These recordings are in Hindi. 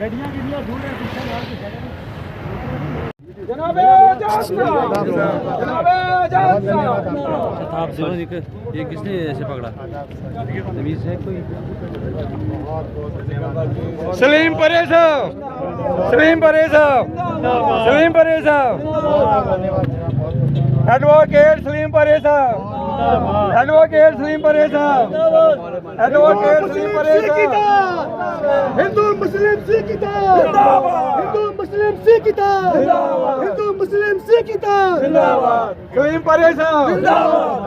ये किसने ऐसे पकड़ा? तमीज़ है कोई? सलीम परेज साहब, सलीम परेज साहब, सलीम परेज साहब, एडवोकेट सलीम परेज साहब, एडवोकेट सलीम परेज साहब, एडवोकेट सलीम परेज साहब। हिंदू मुस्लिम सिखता, हिंदू मुस्लिम सिखता, हिंदू मुस्लिम सिखता। सलीम परेज साहब,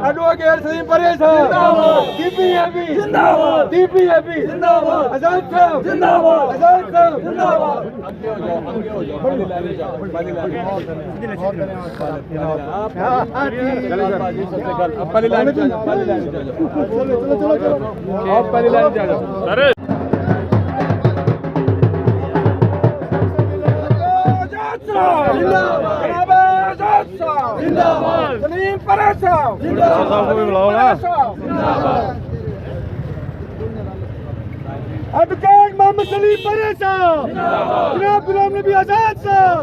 एडवोकेट सलीम परेज साहब, डीपीएपी जिंदाबाद, डीपीएपी जिंदाबाद, आजाद साहब जिंदाबाद, आजाद साहब जिंदाबाद। सलीम परेज साहब साहब को भी बुलाओ ना। एडवोकेट मोहम्मद सलीम परेज साहब, जनाब गुलाम नबी आजाद साहब।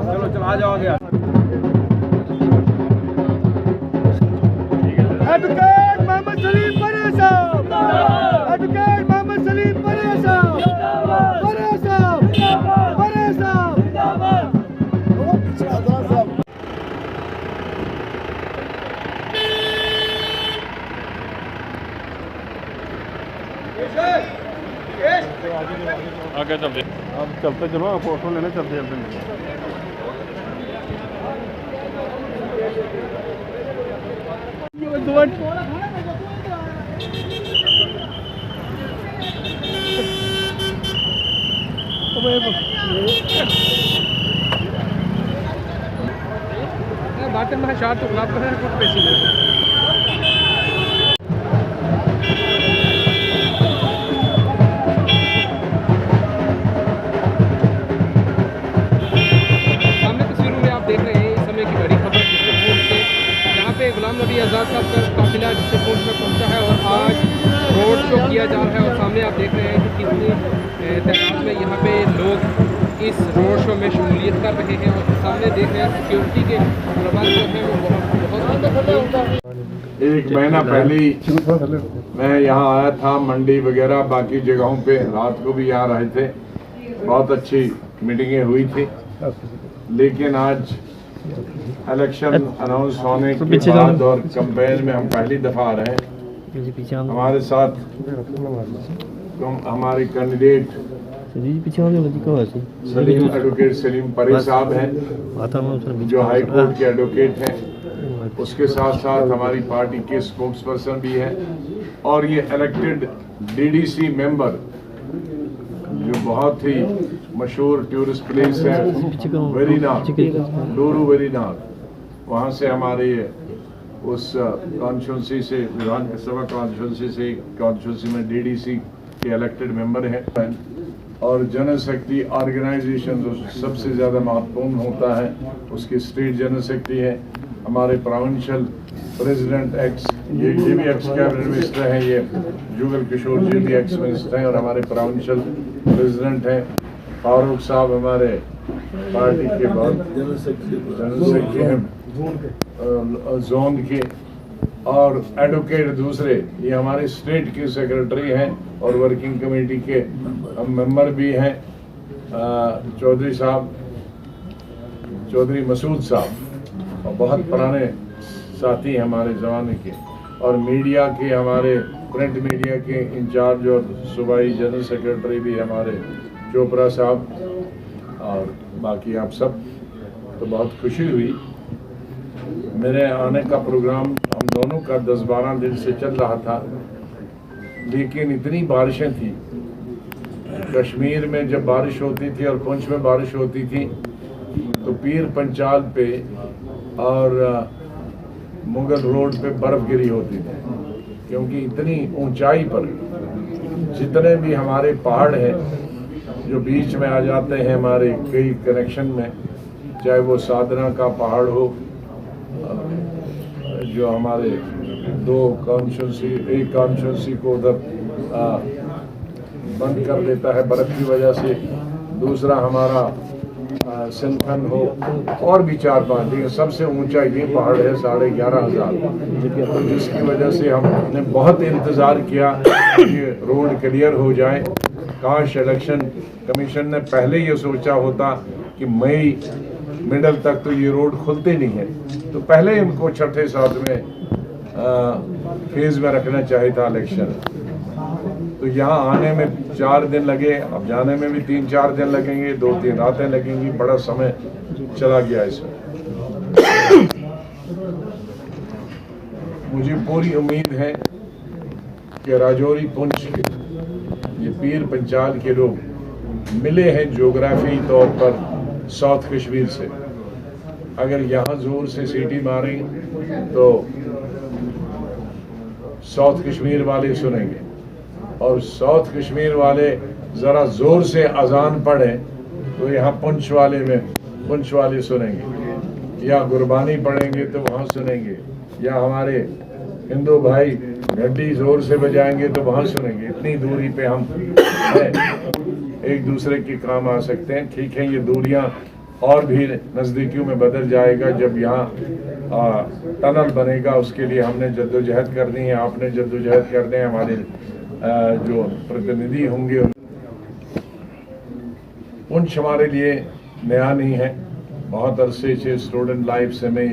चलो चला जाओगे। एडवोकेट मोहम्मद सलीम परेज साहब, एडवोकेट मोहम्मद सलीम परेज साहब, परेज साहब, परेज साहब। आगे चलते, अब चलते चलो, फोटो लेने चलते चलते। बातें में शार तो गुलाब कर कुछ पैसे ले। गुलाम नबी आज़ाद साहब का काफिला जिससे कोर्ट में पहुंचा है और आज रोड शो किया जा रहा है और सामने आप देख रहे हैं कि कितनी तादाद में यहाँ पे लोग इस रोड शो में शमूलियत कर रहे हैं और सामने देख रहे हैं सिक्योरिटी के प्रबंध जो हैं वो बहुत। एक महीना पहले ही मैं यहाँ आया था, मंडी वगैरह बाकी जगहों पे रात को भी यहाँ रहे थे, बहुत अच्छी मीटिंगें हुई थी। लेकिन आज इलेक्शन अनाउंस होने के बाद और कैंपेन में हम पहली दफा आ रहे हैं। हमारे साथ हमारे candidate Salim advocate Salim Perez साहब हैं जो हाई कोर्ट के एडवोकेट हैं। उसके साथ साथ हमारी पार्टी के स्पोक्स पर्सन भी हैं और ये इलेक्टेड डीडीसी मेंबर जो बहुत ही मशहूर टूरिस्ट प्लेस है वेरीनाग, डोरू वेरीनाग, वहाँ से हमारे उस कॉन्स्टिट्यूंसी से विधानसभा कॉन्स्टिट्यूंसी में डीडीसी के इलेक्टेड मेंबर हैं। और जनरल सेक्रेटरी ऑर्गेनाइजेशन जो सबसे ज़्यादा महत्वपूर्ण होता है उसकी स्टेट जनरल सेक्रेटरी है। हमारे प्रोविंशियल प्रेसिडेंट एक्स ये भी एक्स कैबिनेट मिनिस्टर हैं, ये जुगल किशोर जी भी एक्स मिनिस्टर हैं और हमारे प्रोविंशियल प्रेसिडेंट हैं। फारूक साहब हमारे पार्टी के बहुत जनरल सेक्रेटरी हैं जोन के, और एडवोकेट दूसरे ये हमारे स्टेट के सेक्रेटरी हैं और वर्किंग कमेटी के मेंबर भी हैं। चौधरी साहब, चौधरी मसूद साहब और बहुत पुराने साथी हमारे ज़माने के, और मीडिया के हमारे प्रिंट मीडिया के इंचार्ज और सूबाई जनरल सेक्रेटरी भी हमारे चोपड़ा साहब, और बाकी आप सब। तो बहुत खुशी हुई। मेरे आने का प्रोग्राम हम दोनों का 10-12 दिन से चल रहा था, लेकिन इतनी बारिशें थी कश्मीर में, जब बारिश होती थी और पुंछ में बारिश होती थी तो पीर पंचाल पे और मुगल रोड पे बर्फ गिरी होती थी, क्योंकि इतनी ऊंचाई पर जितने भी हमारे पहाड़ हैं जो बीच में आ जाते हैं हमारे कई कनेक्शन में, चाहे वो साधना का पहाड़ हो जो हमारे दो कॉन्स्टिट्यूंसी, एक कॉन्स्टिट्यूंसी को उधर बंद कर देता है बर्फ की वजह से। दूसरा हमारा सिंथन हो और भी 4-5, लेकिन सबसे ऊंचा ये पहाड़ है 11,500, जिसकी वजह से हमने बहुत इंतज़ार किया कि रोड क्लियर हो जाए। काश इलेक्शन कमीशन ने पहले ये सोचा होता कि मई मिडल तक तो ये रोड खुलते नहीं है, तो पहले इनको छठे 7वें फेज में रखना चाहिए था इलेक्शन। तो यहाँ आने में 4 दिन लगे, अब जाने में भी 3-4 दिन लगेंगे, 2-3 रातें लगेंगी, बड़ा समय चला गया इसमें। मुझे पूरी उम्मीद है कि राजौरी पुंछ ये पीर पंचाल के लोग मिले हैं ज्योग्राफी तौर पर साउथ कश्मीर से। अगर यहाँ जोर से सीटी मारें तो साउथ कश्मीर वाले सुनेंगे, और साउथ कश्मीर वाले ज़रा ज़ोर से अजान पढ़ें तो यहाँ पुंछ वाले सुनेंगे, या गुरबानी पढ़ेंगे तो वहाँ सुनेंगे, या हमारे हिंदू भाई घंटी ज़ोर से बजाएंगे तो वहाँ सुनेंगे। इतनी दूरी पे हम एक दूसरे के काम आ सकते हैं। ठीक है, ये दूरियाँ और भी नज़दीकियों में बदल जाएगा जब यहाँ टनल बनेगा। उसके लिए हमने जद्दोजहद करनी है, आपने जद्दोजहद करनी है, हमारे जो प्रतिनिधि होंगे। पुंछ हमारे लिए नया नहीं है, बहुत अरसे से स्टूडेंट लाइफ से मैं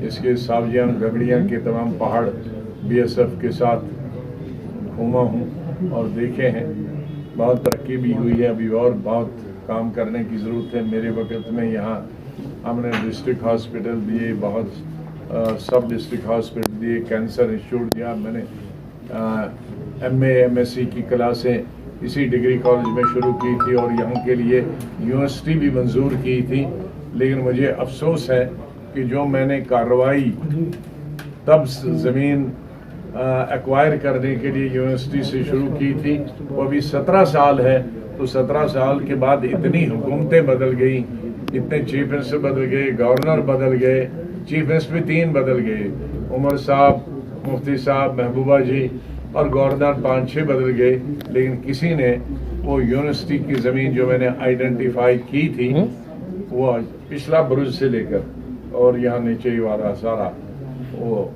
इसके सावजियान गगड़ियाँ के तमाम पहाड़ BSF के साथ घूमा हूँ और देखे हैं। बहुत तरक्की भी हुई है, अभी और बहुत काम करने की ज़रूरत है। मेरे वक्त में यहाँ हमने डिस्ट्रिक्ट हॉस्पिटल दिए, बहुत सब डिस्ट्रिक्ट हॉस्पिटल दिए, कैंसर इंस्टीट्यूट दिया। मैंने MA MSc की क्लासें इसी डिग्री कॉलेज में शुरू की थी और यहाँ के लिए यूनिवर्सिटी भी मंजूर की थी। लेकिन मुझे अफसोस है कि जो मैंने कार्रवाई तब ज़मीन एक्वायर करने के लिए यूनिवर्सिटी से शुरू की थी, वो अभी 17 साल है। तो 17 साल के बाद इतनी हुकूमतें बदल गई, इतने चीफ मिनिस्टर बदल गए, गवर्नर बदल गए, चीफ मिनिस्टर भी 3 बदल गए, उमर साहब, मुफ्ती साहब, महबूबा जी, और गवर्नर 5-6 बदल गए। लेकिन किसी ने वो यूनिवर्सिटी की ज़मीन जो मैंने आइडेंटिफाई की थी, वो पिछला बुरुज से लेकर और यहाँ नीचे वाला सारा वो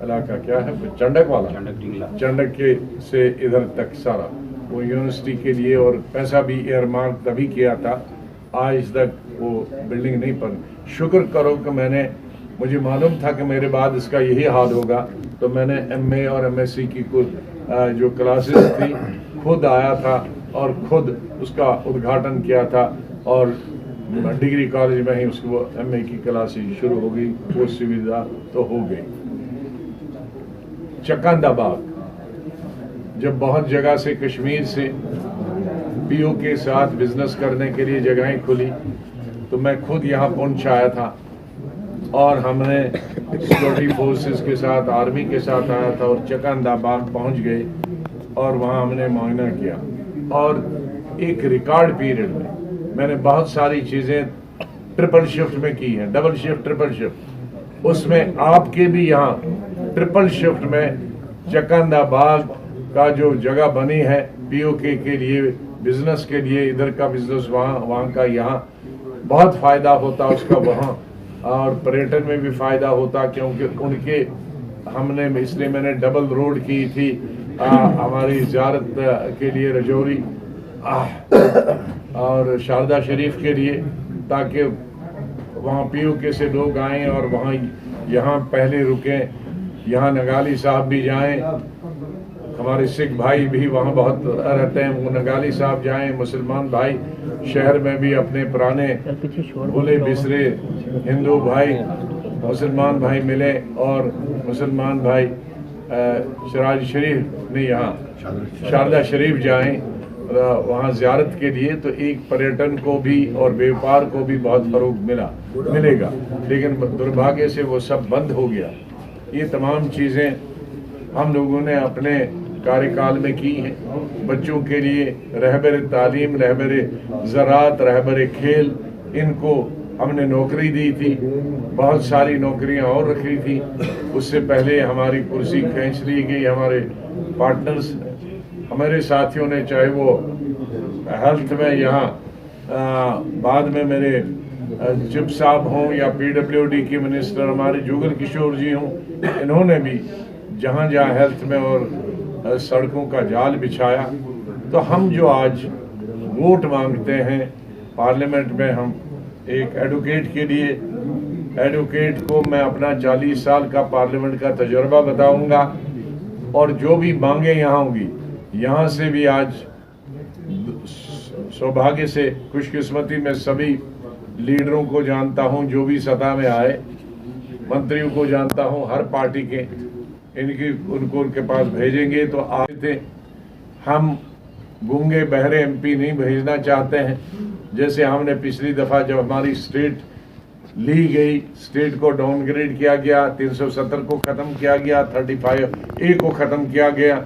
इलाका क्या है, चंडक वाला, चंडक के से इधर तक सारा वो यूनिवर्सिटी के लिए, और पैसा भी एयरमार्क तभी किया था, आज तक वो बिल्डिंग नहीं बन। शुक्र करो कि मुझे मालूम था कि मेरे बाद इसका यही हाल होगा, तो मैंने MA और MSc की कुछ जो क्लासेस थी खुद आया था और खुद उसका उद्घाटन किया था, और डिग्री कॉलेज में ही उसको MA की क्लासेस शुरू हो गई, वो सुविधा तो हो गई। चकंदा बाग, जब बहुत जगह से कश्मीर से PO के साथ बिजनेस करने के लिए जगहें खुली, तो मैं खुद यहाँ पुंछ आया था और हमने सिक्योरिटी फोर्सेस के साथ, आर्मी के साथ आया था और चकंदा बाग पहुँच गए और वहाँ हमने मुआयना किया। और एक रिकॉर्ड पीरियड में मैंने बहुत सारी चीज़ें ट्रिपल शिफ्ट में की हैं, डबल शिफ्ट, ट्रिपल शिफ्ट। उसमें आपके भी यहाँ ट्रिपल शिफ्ट में चकंदा बाग का जो जगह बनी है POK के लिए, बिजनेस के लिए, इधर का बिजनेस वहाँ का यहाँ, बहुत फ़ायदा होता उसका वहाँ, और पर्यटन में भी फ़ायदा होता, क्योंकि उनके हमने इसलिए मैंने डबल रोड की थी हमारी ज़ियारत के लिए रजौरी और शारदा शरीफ के लिए, ताकि वहाँ POK से लोग आएँ और वहाँ यहाँ पहले रुकें। यहाँ नगाली साहब भी जाएं, हमारे सिख भाई भी वहाँ बहुत रहते हैं, वो नगाली साहब जाएं। मुसलमान भाई शहर में भी अपने पुराने भूले बिसरे हिंदू भाई, मुसलमान भाई मिले, और मुसलमान भाई शराज शरीफ नहीं, यहाँ शारदा शरीफ जाएं वहाँ ज़ियारत के लिए। तो एक पर्यटन को भी और व्यापार को भी बहुत फ़रोग मिलेगा। लेकिन दुर्भाग्य से वो सब बंद हो गया। ये तमाम चीज़ें हम लोगों ने अपने कार्यकाल में की हैं। बच्चों के लिए रहबर तालीम, रहबर ज़राअत, रहबर खेल, इनको हमने नौकरी दी थी, बहुत सारी नौकरियां और रखी थी। उससे पहले हमारी कुर्सी खींच ली गई हमारे पार्टनर्स हमारे साथियों ने, चाहे वो हेल्थ में यहाँ बाद में मेरे चिप साहब हों या PWD के मिनिस्टर हमारे जुगल किशोर जी हों, इन्होंने भी जहाँ जहाँ हेल्थ में और सड़कों का जाल बिछाया। तो हम जो आज वोट मांगते हैं पार्लियामेंट में, हम एक एडवोकेट के लिए, एडवोकेट को मैं अपना 40 साल का पार्लियामेंट का तजुर्बा बताऊंगा और जो भी मांगे यहाँ होंगी, यहाँ से भी आज सौभाग्य से, खुशकिस्मती में सभी लीडरों को जानता हूँ, जो भी सत्ता में आए, मंत्रियों को जानता हूँ हर पार्टी के, उनको उनके पास भेजेंगे। तो आए थे, हम गूंगे बहरे MP नहीं भेजना चाहते हैं। जैसे हमने पिछली दफ़ा जब हमारी स्टेट ली गई, स्टेट को डाउनग्रेड किया गया, 370 को ख़त्म किया गया, 35A को ख़त्म किया गया,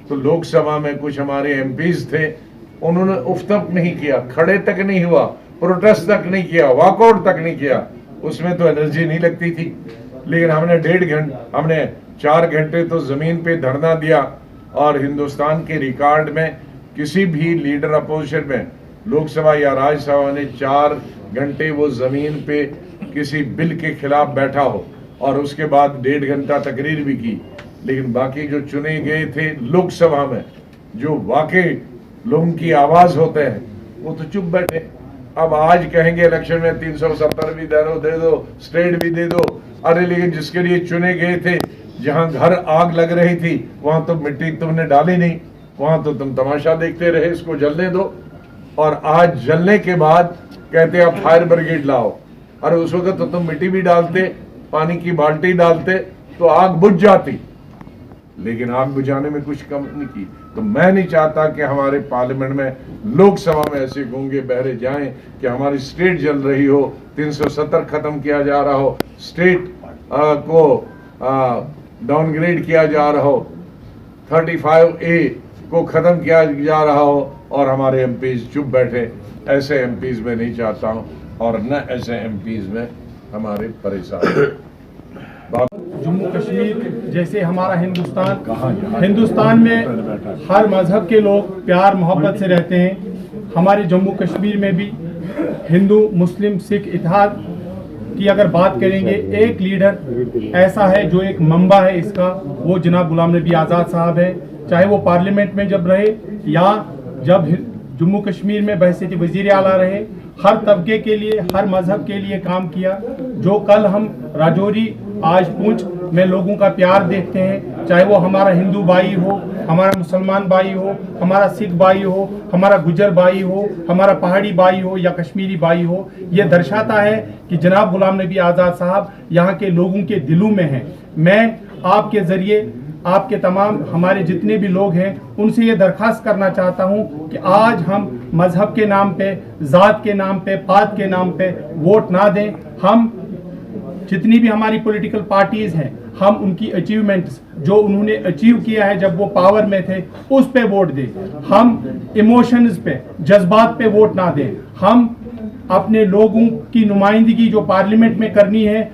तो लोकसभा में कुछ हमारे MPs थे, उन्होंने उफ तक नहीं किया, खड़े तक नहीं हुआ, प्रोटेस्ट तक नहीं किया, वॉकआउट तक नहीं किया। उसमें तो एनर्जी नहीं लगती थी। लेकिन हमने 4 घंटे तो ज़मीन पे धरना दिया और हिंदुस्तान के रिकॉर्ड में किसी भी लीडर अपोजिशन में लोकसभा या राज्यसभा ने 4 घंटे वो ज़मीन पे किसी बिल के खिलाफ बैठा हो और उसके बाद 1.5 घंटा तकरीर भी की। लेकिन बाकी जो चुने गए थे लोकसभा में, जो वाकई लोगों की आवाज़ होते हैं, वो तो चुप बैठे। अब आज कहेंगे इलेक्शन में 370 भी दे दो, स्टेट भी दे दो। अरे लेकिन जिसके लिए चुने गए थे, जहां घर आग लग रही थी, वहां तो मिट्टी तुमने डाली नहीं, वहां तो तुम तमाशा देखते रहे, इसको जलने दो। और आज जलने के बाद कहते आप फायर ब्रिगेड लाओ। अरे उस वक्त तो तुम मिट्टी भी डालते, पानी की बाल्टी डालते तो आग बुझ जाती, लेकिन आग बुझाने में कुछ कम नहीं की। तो मैं नहीं चाहता कि हमारे पार्लियामेंट में, लोकसभा में ऐसे गूंगे बहरे जाएं कि हमारी स्टेट जल रही हो, 370 खत्म किया जा रहा हो, स्टेट को डाउनग्रेड किया जा रहा हो, 35A को खत्म किया जा रहा हो और हमारे MPs चुप बैठे। ऐसे MPs में नहीं चाहता हूं और न ऐसे MPs में हमारे परेशान। जम्मू कश्मीर जैसे हमारा हिंदुस्तान में हर मजहब के लोग प्यार मोहब्बत से रहते हैं। हमारे जम्मू कश्मीर में भी हिंदू मुस्लिम सिख इत्तेहाद की अगर बात करेंगे, एक लीडर ऐसा है जो एक मंबा है इसका, वो जनाब गुलाम नबी आज़ाद साहब है। चाहे वो पार्लियामेंट में जब रहे या जब जम्मू कश्मीर में बहसीत वज़ीर आला रहे, हर तबके के लिए, हर मजहब के लिए काम किया। जो कल हम राजौरी, आज पुंछ में लोगों का प्यार देखते हैं, चाहे वो हमारा हिंदू भाई हो, हमारा मुसलमान भाई हो, हमारा सिख भाई हो, हमारा गुजर भाई हो, हमारा पहाड़ी भाई हो या कश्मीरी भाई हो, ये दर्शाता है कि जनाब गुलाम नबी आज़ाद साहब यहाँ के लोगों के दिलों में हैं। मैं आपके ज़रिए आपके तमाम हमारे जितने भी लोग हैं उनसे ये दरख्वास्त करना चाहता हूँ कि आज हम मजहब के नाम पे, ज़ात के नाम पे, पात के नाम पे वोट ना दें। हम जितनी भी हमारी पॉलिटिकल पार्टीज़ हैं, हम उनकी अचीवमेंट्स जो उन्होंने अचीव किया है जब वो पावर में थे, उस पे वोट दें। हम इमोशंस पे, जज्बात पे वोट ना दें। हम अपने लोगों की नुमाइंदगी जो पार्लियामेंट में करनी है,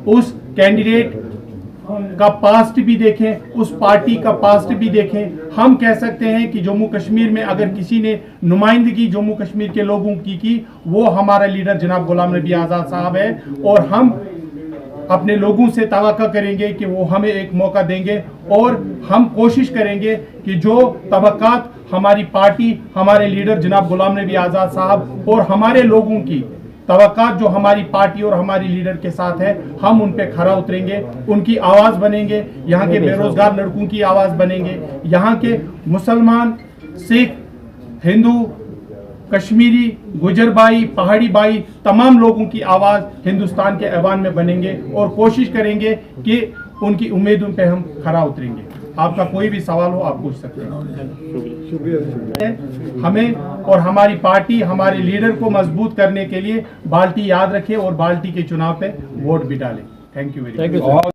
उस कैंडिडेट का पास्ट भी देखें, उस पार्टी का पास्ट भी देखें। हम कह सकते हैं कि जम्मू कश्मीर में अगर किसी ने नुमाइंदगी जम्मू कश्मीर के लोगों की, वो हमारा लीडर जनाब गुलाम नबी आज़ाद साहब है। और हम अपने लोगों से तवक्को करेंगे कि वो हमें एक मौका देंगे और हम कोशिश करेंगे कि जो तबक्कात हमारी पार्टी, हमारे लीडर जनाब गुलाम नबी आज़ाद साहब और हमारे लोगों की तवक्कात जो हमारी पार्टी और हमारी लीडर के साथ है, हम उन पे खरा उतरेंगे, उनकी आवाज़ बनेंगे, यहाँ के बेरोजगार लड़कों की आवाज़ बनेंगे, यहाँ के मुसलमान, सिख, हिंदू, कश्मीरी, गुजर भाई, पहाड़ी भाई, तमाम लोगों की आवाज़ हिंदुस्तान के ऐवान में बनेंगे और कोशिश करेंगे कि उनकी उम्मीदों पे हम खरा उतरेंगे। आपका कोई भी सवाल हो आप पूछ सकते हैं। शुक्रिया। हमें और हमारी पार्टी, हमारे लीडर को मजबूत करने के लिए बाल्टी याद रखें और बाल्टी के चुनाव पे वोट भी डालें। Thank you very much.